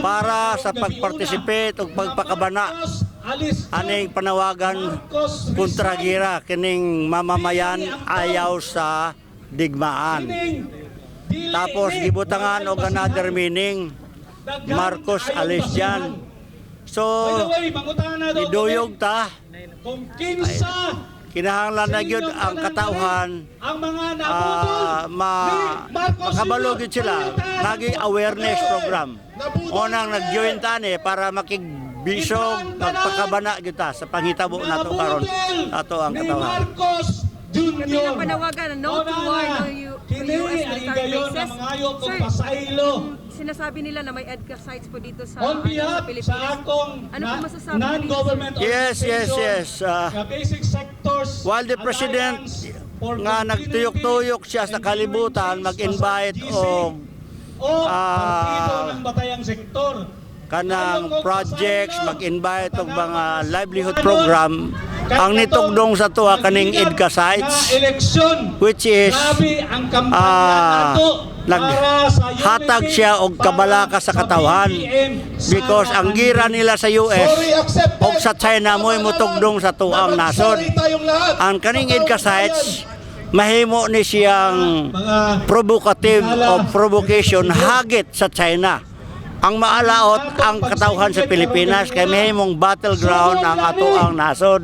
para sa pagparticipate o pagpakabana aning panawagan kontra gira kining mamamayan ayaw sa digmaan. Tapos gibutangan og another meaning, Marcos alis dyan. So iduyog ta kinahanglan na gyud ang katauhan makabalo gyud sila naging awareness program. Unang nag-join tani para makigbisog magpakabana gyud ta sa panghitabo nato karon ato ang katauhan. Kanina panawagan, no to war, no US military bases. Sir, sinasabi nila na may EDCA sites po dito sa Pilipinas. Ano po masasabi nila? Yes. While the President nga nagtuyok-tuyok siya sa kalibutan, mag-invite o kanang projects, mag-invite og mga livelihood program, ang nitugdong sa tuwa kaning EDCA sites, which is naghatag siya og kabalaka sa katawhan because ang gira nila sa US og sa China mo'y mutugdong sa tuang nasod. Ang kaning EDCA sites mahimo ni siyang provocative o provocation hagit sa China. Ang maalaot ang katawhan sa Pilipinas kay mahimong battleground ang ato ang nasod.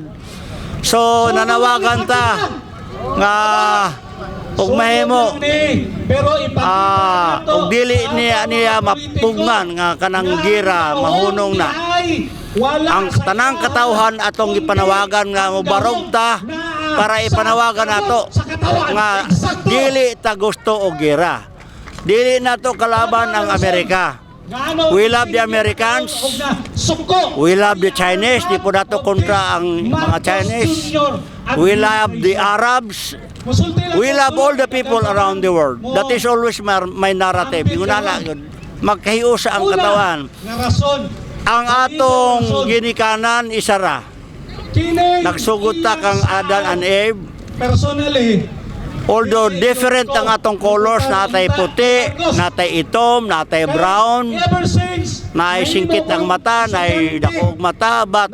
So nanawagan ta nga og mahimo og dili niya mapugman nga kanang gira mahunong na ang tanang katawhan atong gipanawagan nga mobarog ta para ipanawagan nato nga dili ta gusto og gira, dili nato kalaban ang Amerika. We love the Americans, we love the Chinese, di po nato kontra ang mga Chinese. We love the Arabs, we love all the people around the world. That is always my narrative. Magkahiusa ang katawan. Ang atong ginikanan isara. Nagsugot ta kang Adan and Eve. Personally, although different ang atong colors, natay puti, natay itom, natay brown, naay singkit ang mata, naay dakoog mata, but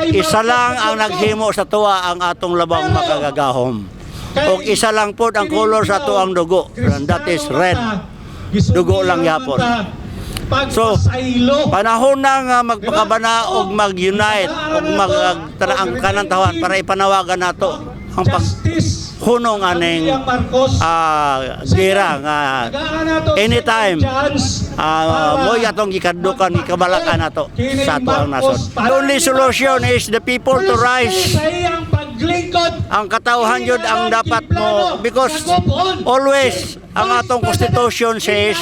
isa lang ang naghimo sa tuwa ang atong labang makagagahom. O isa lang po ang color sa tuang dugo, and that is red. Dugo lang yapon. So, panahon na nga magpakabana o mag-unite o ang kanang tawan para ipanawagan nato ang paghunong aning gira nga anytime mo atong gikadukan gikabalakan nato sa ato ang nasod. The only solution is the people to rise. Ang katawhan yun ang dapat mo, because always ang atong constitution says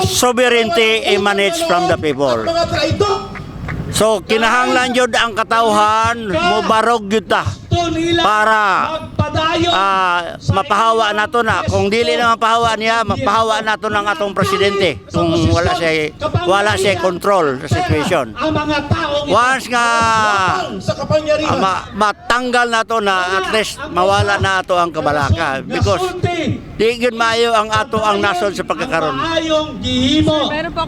sovereignty emanates from the people. So kinahanglan yun ang katawhan mo barog yun ta para mapahawa nato na. Kung dili na mapahawa niya, mapahawa nato ng atong presidente kung wala siya control sa situation. Once nga matanggal nato na, at least mawala na ato ang kabalaka, because di gyud maayo ang ato ang nasod sa pagkakaroon. Meron po ako